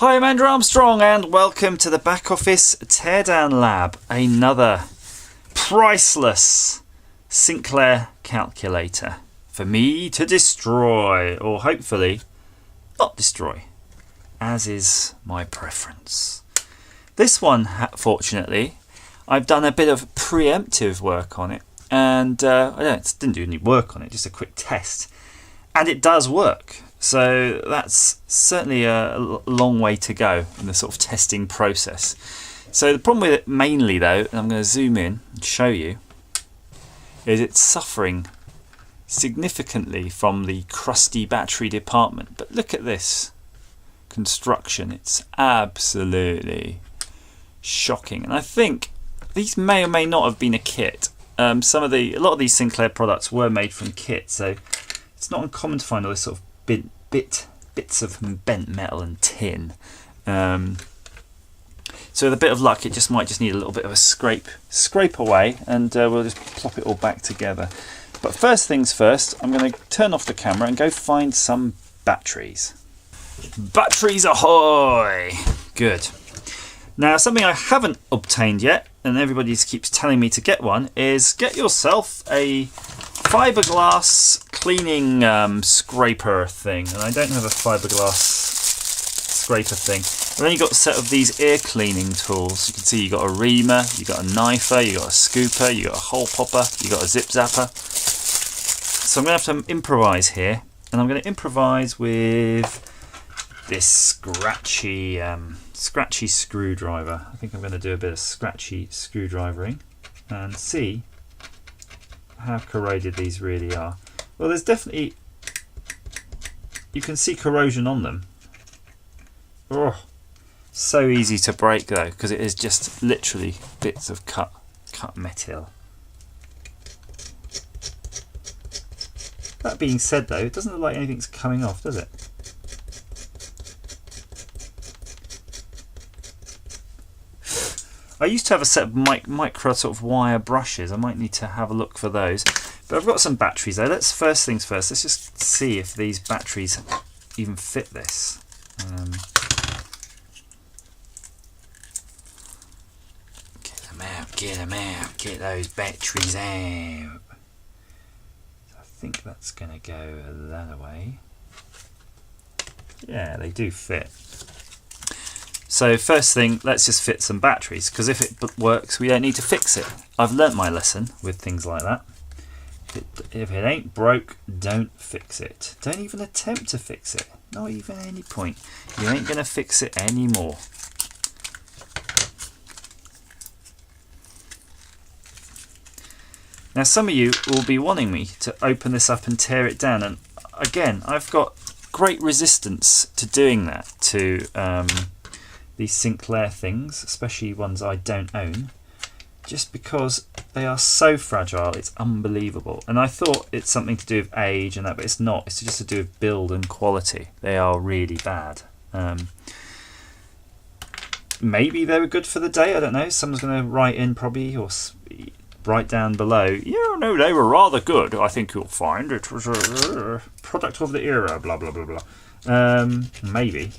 Hi, I'm Andrew Armstrong and welcome to the Back Office Teardown Lab. Another priceless Sinclair calculator for me to destroy, or hopefully not destroy, as is my preference. This one, fortunately, I've done a bit of preemptive work on it, and I didn't do any work on it, just a quick test, and it does work. So that's certainly a long way to go in the sort of testing process. So the problem with it mainly though, and I'm going to zoom in and show you, is it's suffering significantly from the crusty battery department. But look at this construction, it's absolutely shocking. And I think these may or may not have been a kit. A lot of these Sinclair products were made from kit, so it's not uncommon to find all this sort of bits of bent metal and tin. So with a bit of luck, it might need a little bit of a scrape away, and we'll just plop it all back together. But first things first, I'm going to turn off the camera and go find some batteries. Batteries ahoy! Good. Now, something I haven't obtained yet, and everybody keeps telling me to get one, is get yourself a fiberglass cleaning scraper thing. And I don't have a fiberglass scraper thing. I've only got a set of these ear cleaning tools. You can see you got a reamer, you got a knifer, you got a scooper, you got a hole popper, you got a zip zapper. So I'm going to have to improvise here, and I'm going to improvise with this scratchy screwdriver. I think I'm going to do a bit of scratchy screwdrivering and see how corroded these really are. Well, there's definitely, you can see corrosion on them. Oh, so easy to break though, because it is just literally bits of cut metal. That being said though, it doesn't look like anything's coming off, does it? I used to have a set of micro sort of wire brushes. I might need to have a look for those. But I've got some batteries though. First things first, let's just see if these batteries even fit this. Get them out, get those batteries out. I think that's going to go that way. Yeah, they do fit. So first thing, let's just fit some batteries, because if it works, we don't need to fix it. I've learnt my lesson with things like that. If it ain't broke, don't fix it. Don't even attempt to fix it. Not even at any point. You ain't going to fix it anymore. Now some of you will be wanting me to open this up and tear it down, and again, I've got great resistance to doing that, to these Sinclair things, especially ones I don't own, just because they are so fragile. It's unbelievable. And I thought it's something to do with age and that, but it's not. It's just to do with build and quality. They are really bad. Maybe they were good for the day, I don't know. Someone's going to write in probably, or write down below, yeah, no, they were rather good. I think you'll find it was a product of the era, blah blah blah blah. Maybe.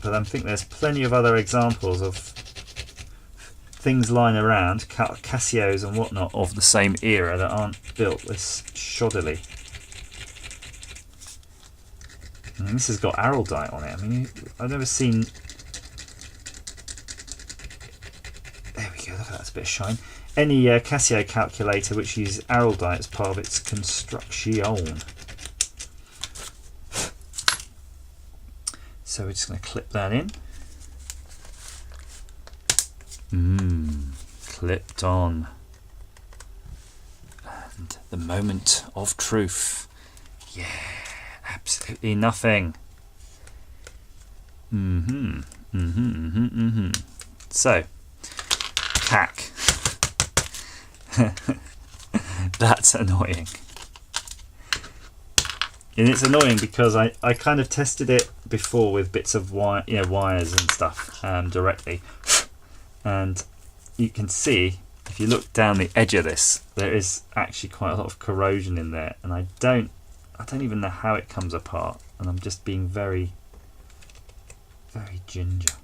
But I think there's plenty of other examples of things lying around, Casios and whatnot, of the same era that aren't built this shoddily. And this has got araldite on it. I mean, I've never seen... There we go, look at that, it's a bit of shine. Any Casio calculator which uses araldite as part of its construction. So we're just going to clip that in. Clipped on. And the moment of truth. Yeah, absolutely nothing. So, hack. That's annoying. And it's annoying because I kind of tested it before with bits of wires and stuff directly, and you can see if you look down the edge of this, there is actually quite a lot of corrosion in there, and I don't even know how it comes apart. and I'm just being very, very ginger.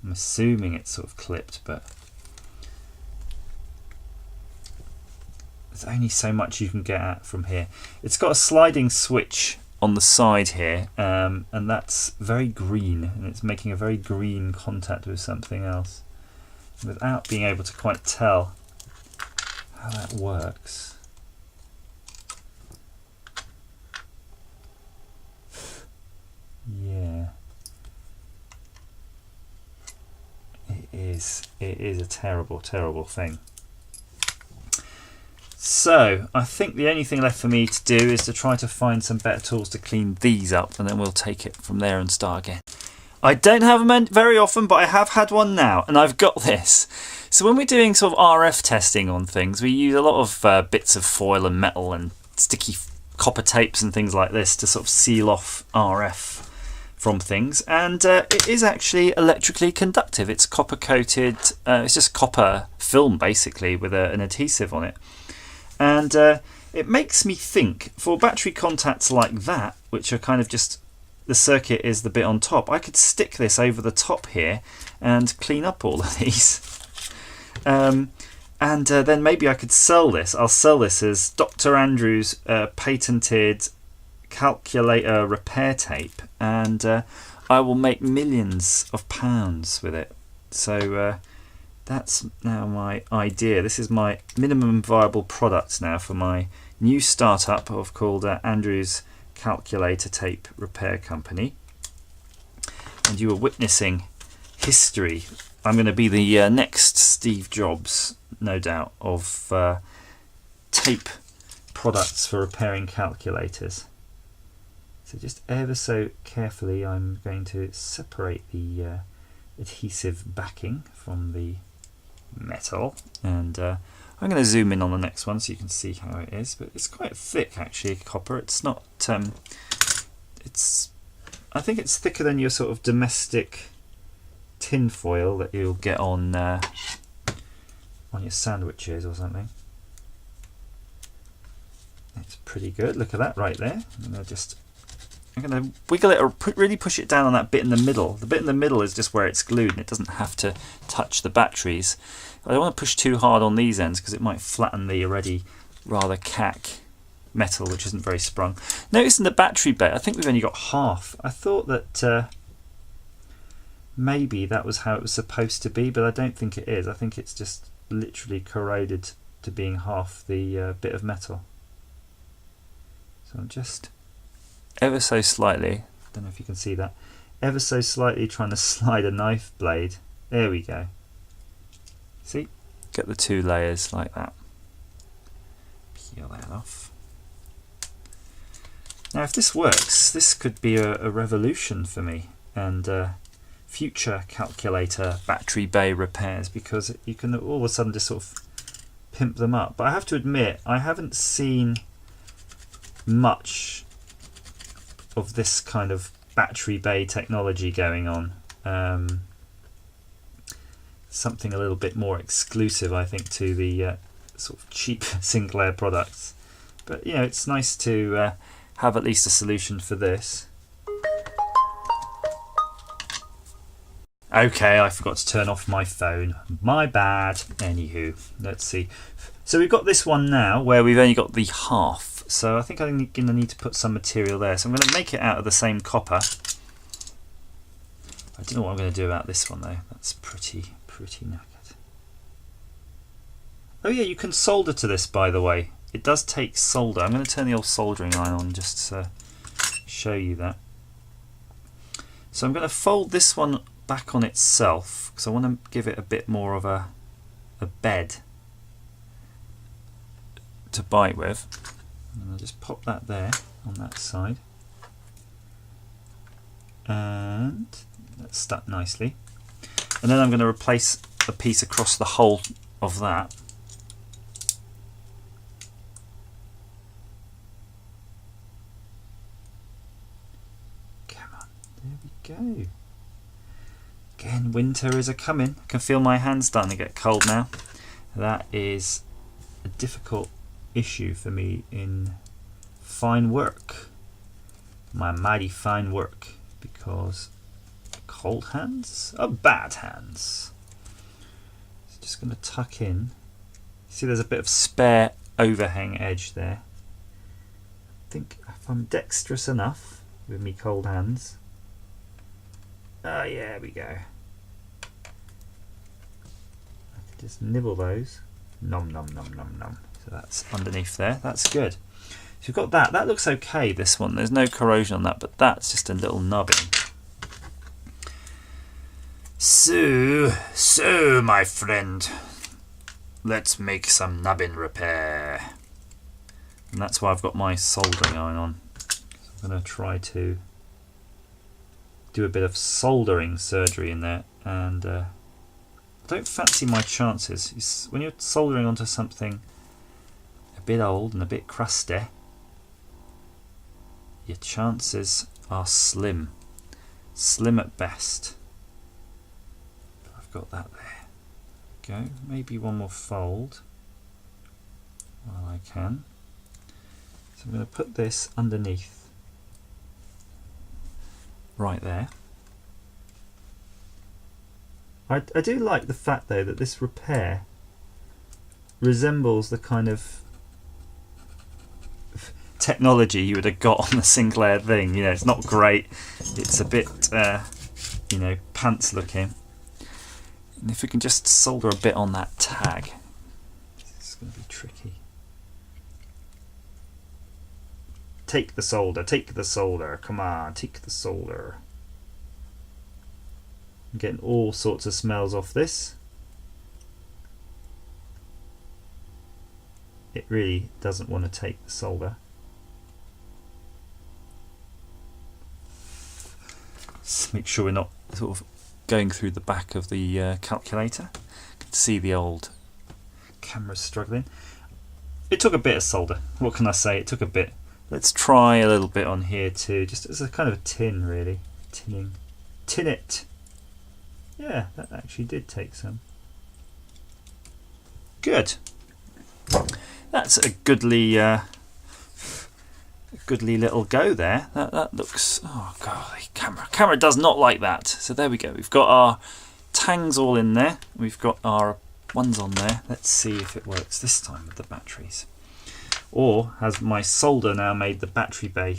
I'm assuming it's sort of clipped, but there's only so much you can get at from here. It's got a sliding switch on the side here, and that's very green, and it's making a very green contact with something else without being able to quite tell how that works. Yeah, it is a terrible, terrible thing. So I think the only thing left for me to do is to try to find some better tools to clean these up, and then we'll take it from there and start again. I don't have them very often, but I have had one now, and I've got this. So when we're doing sort of RF testing on things, we use a lot of bits of foil and metal and sticky copper tapes and things like this to sort of seal off RF from things, and it is actually electrically conductive. It's copper coated, it's just copper film basically with an adhesive on it. And it makes me think, for battery contacts like that, which are kind of just, the circuit is the bit on top, I could stick this over the top here and clean up all of these. And then maybe I could sell this. I'll sell this as Dr. Andrews' patented calculator repair tape, and I will make millions of pounds with it. So that's now my idea. This is my minimum viable product now for my new startup called Andrews Calculator Tape Repair Company. And you are witnessing history. I'm going to be the next Steve Jobs, no doubt, of tape products for repairing calculators. So just ever so carefully I'm going to separate the adhesive backing from the metal, and I'm going to zoom in on the next one so you can see how it is, but it's quite thick actually, copper. It's not I think it's thicker than your sort of domestic tin foil that you'll get on your sandwiches or something. It's pretty good. Look at that right there. I'm going to wiggle it or really push it down on that bit in the middle. The bit in the middle is just where it's glued and it doesn't have to touch the batteries. I don't want to push too hard on these ends because it might flatten the already rather cack metal, which isn't very sprung. Notice in the battery bay, I think we've only got half. I thought that maybe that was how it was supposed to be, but I don't think it is. I think it's just literally corroded to being half the bit of metal. So I'm just ever so slightly, don't know if you can see that, ever so slightly trying to slide a knife blade. There we go. See? Get the two layers like that. Peel that off. Now if this works, this could be a revolution for me and future calculator battery bay repairs, because you can all of a sudden just sort of pimp them up. But I have to admit, I haven't seen much of this kind of battery bay technology going on. Something a little bit more exclusive, I think, to the sort of cheap Sinclair products. But you know, it's nice to have at least a solution for this. Okay, I forgot to turn off my phone. My bad. Anywho, let's see. So we've got this one now where we've only got the half. So I think I'm going to need to put some material there. So I'm going to make it out of the same copper. I don't know what I'm going to do about this one though. That's pretty knackered. Oh yeah, you can solder to this, by the way. It does take solder. I'm going to turn the old soldering iron on just to show you that. So I'm going to fold this one back on itself because I want to give it a bit more of a bed to bite with. And I'll just pop that there on that side. And that's stuck nicely. And then I'm going to replace a piece across the whole of that. Come on, there we go. Again, winter is a-coming. I can feel my hands starting to get cold now. That is a difficult issue for me in fine work. my mighty fine work, because cold hands are bad hands. So just going to tuck in. See, there's a bit of spare overhang edge there. I think if I'm dexterous enough with me cold hands. Oh yeah, there we go. I can just nibble those. Nom nom nom nom nom. So that's underneath there. That's good. So you've got that. That looks okay, this one. There's no corrosion on that, but that's just a little nubbing. So, my friend, let's make some nubbin repair. And that's why I've got my soldering iron on. So I'm going to try to do a bit of soldering surgery in there, and I don't fancy my chances. When you're soldering onto something a bit old and a bit crusty, your chances are slim. Slim at best. But I've got that there. Go. Maybe one more fold while I can. So I'm going to put this underneath. Right there. I do like the fact though that this repair resembles the kind of technology you would have got on the Sinclair thing. You know, it's not great. It's a bit, you know, pants looking. And if we can just solder a bit on that tag, it's going to be tricky. Take the solder, take the solder. Come on, take the solder. I'm getting all sorts of smells off this. It really doesn't want to take the solder. Just make sure we're not sort of going through the back of the calculator. You can see the old camera struggling. It took a bit of solder. What can I say? It took a bit. Let's try a little bit on here too, just as a kind of a tin, really. Tinning. Tin it. Yeah, that actually did take some. Good. That's a goodly little go there. That looks, oh god, camera does not like that. So there we go. We've got our tangs all in there. We've got our ones on there. Let's see if it works this time with the batteries. Or has my solder now made the battery bay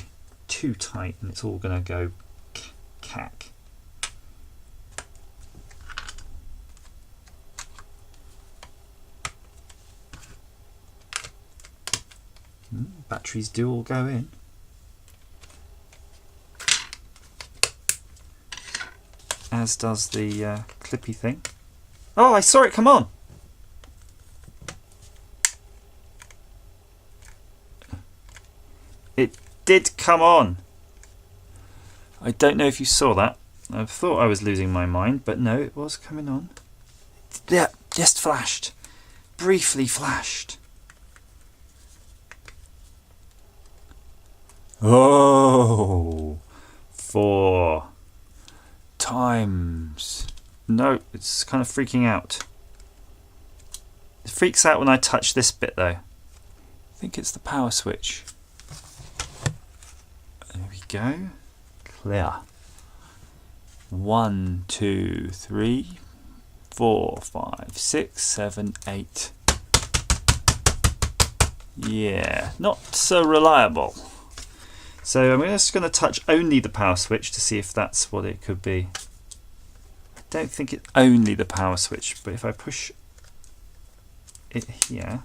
too tight and it's all going to go cack? Batteries do all go in. As does the clippy thing. Oh, I saw it come on! It did come on! I don't know if you saw that. I thought I was losing my mind, but no, it was coming on. Yeah, just flashed. Briefly flashed. Oh, 4 times. No, it's kind of freaking out. It freaks out when I touch this bit though. I think it's the power switch. There we go. Clear. 1, 2, 3, 4, 5, 6, 7, 8. Yeah, not so reliable. So I'm just going to touch only the power switch to see if that's what it could be. I don't think it's only the power switch, but if I push it here,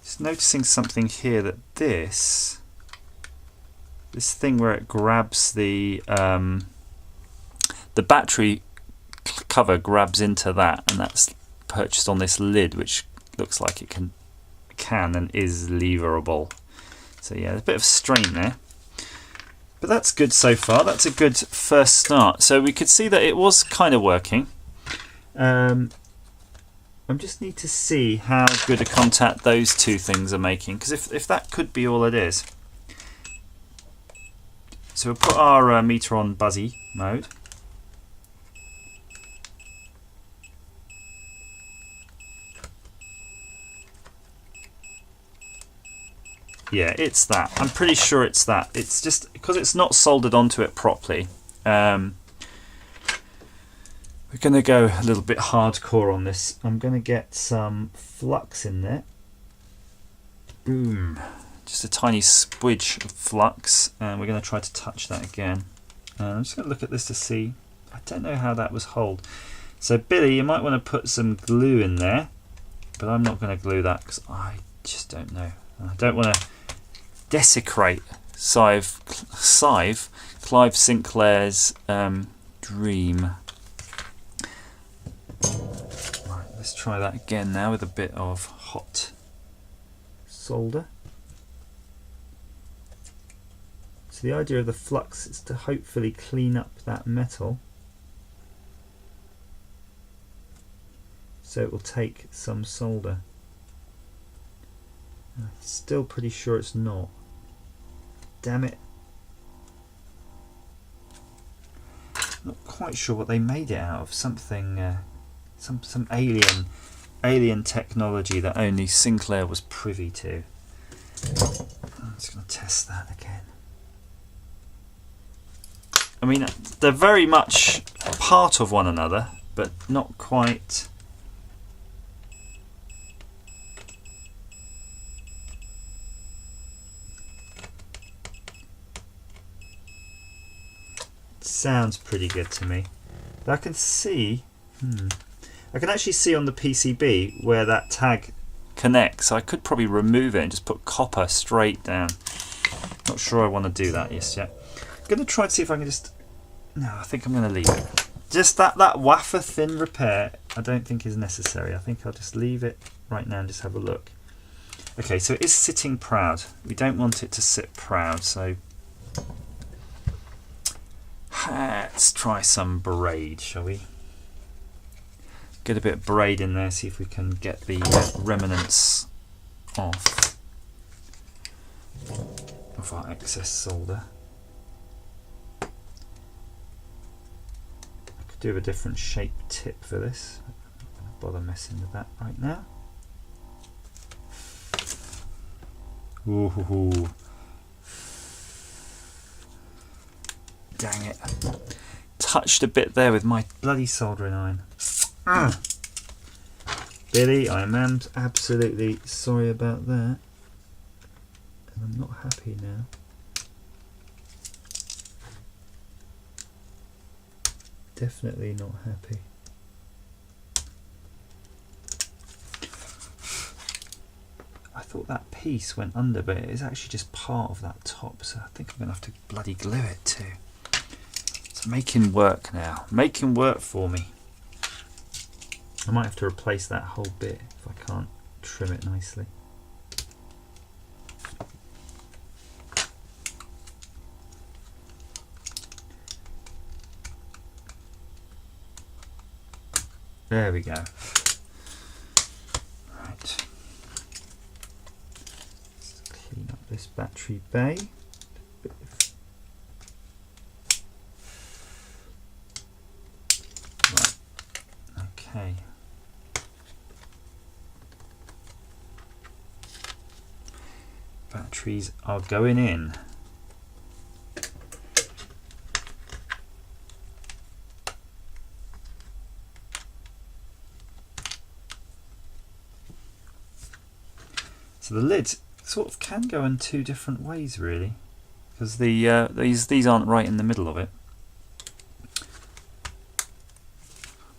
Just noticing something here, that this thing where it grabs the battery cover grabs into that, and that's perched on this lid, which looks like it can and is leverable. So yeah, there's a bit of strain there. But that's good so far. That's a good first start. So we could see that it was kind of working. I just need to see how good a contact those two things are making, because if that could be all it is, so we'll put our meter on buzzy mode. Yeah, it's that. I'm pretty sure it's that. It's just because it's not soldered onto it properly. We're going to go a little bit hardcore on this. I'm going to get some flux in there. Boom. Just a tiny spwidge of flux. And we're going to try to touch that again. I'm just going to look at this to see. I don't know how that was hold. So Billy, you might want to put some glue in there. But I'm not going to glue that because I just don't know. I don't want to desecrate Clive Sinclair's dream. Right, let's try that again now with a bit of hot solder. So the idea of the flux is to hopefully clean up that metal, so it will take some solder. I'm still pretty sure it's not. Damn it. Not quite sure what they made it out of. Something, some alien technology that only Sinclair was privy to. I'm just going to test that again. I mean, they're very much part of one another, but not quite. Sounds pretty good to me. But I can see, I can actually see on the PCB where that tag connects. I could probably remove it and just put copper straight down. Not sure I want to do that just yet. I'm going to try to see if I can just... No, I think I'm going to leave it. Just that wafer thin repair I don't think is necessary. I think I'll just leave it right now and just have a look. Okay, so it is sitting proud. We don't want it to sit proud, so... Let's try some braid, shall we? Get a bit of braid in there, see if we can get the remnants off of our excess solder. I could do a different shape tip for this. I'm not going to bother messing with that right now. Ooh. Dang it. Touched a bit there with my bloody soldering iron. Billy, I am absolutely sorry about that. And I'm not happy now. Definitely not happy. I thought that piece went under, but it is actually just part of that top, so I think I'm going to have to bloody glue it too. It's making work now. Making work for me. I might have to replace that whole bit if I can't trim it nicely. There we go. Right. Let's clean up this battery bay. Okay. Batteries are going in. So the lid sort of can go in two different ways, really, because these aren't right in the middle of it.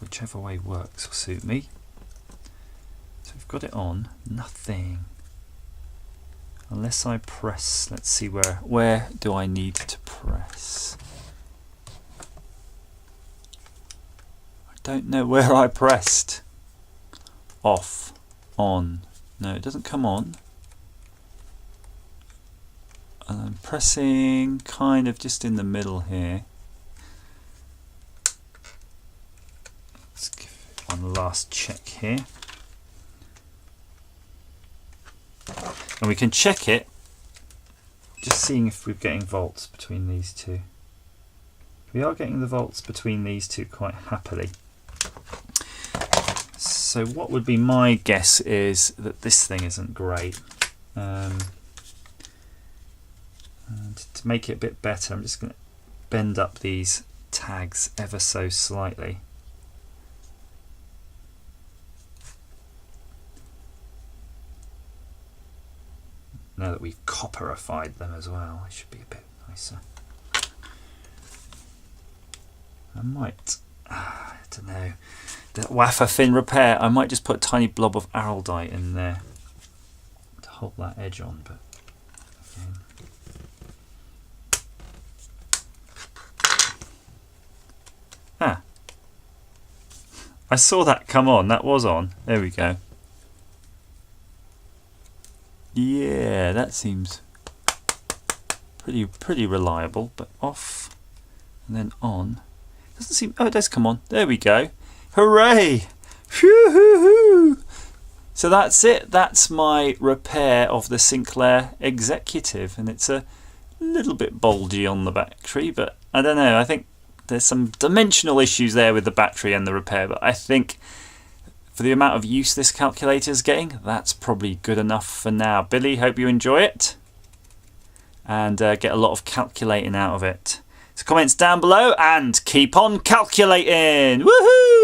Whichever way works will suit me. So we've got it on. Nothing. Unless I press. Let's see where do I need to press. I don't know where I pressed. Off. On. No, it doesn't come on. And I'm pressing kind of just in the middle here. Let's give it one last check here. And we can check it just seeing if we're getting volts between these two. We are getting the volts between these two quite happily. So what would be my guess is that this thing isn't great. And to make it a bit better, I'm just going to bend up these tags ever so slightly. Now that we've copperified them as well, it should be a bit nicer. I might, I don't know, the wafer thin repair, I might just put a tiny blob of araldite in there to hold that edge on, but again. Ah, I saw that come on, that was on, there we go. Yeah, that seems pretty reliable, but off and then on. Doesn't seem, oh, it does come on. There we go. Hooray! Whoo-hoo-hoo! So that's it. That's my repair of the Sinclair Executive, and it's a little bit bulgy on the battery, but I don't know. I think there's some dimensional issues there with the battery and the repair, but I think for the amount of use this calculator is getting, that's probably good enough for now. Billy, hope you enjoy it and get a lot of calculating out of it. So comments down below and keep on calculating. Woohoo!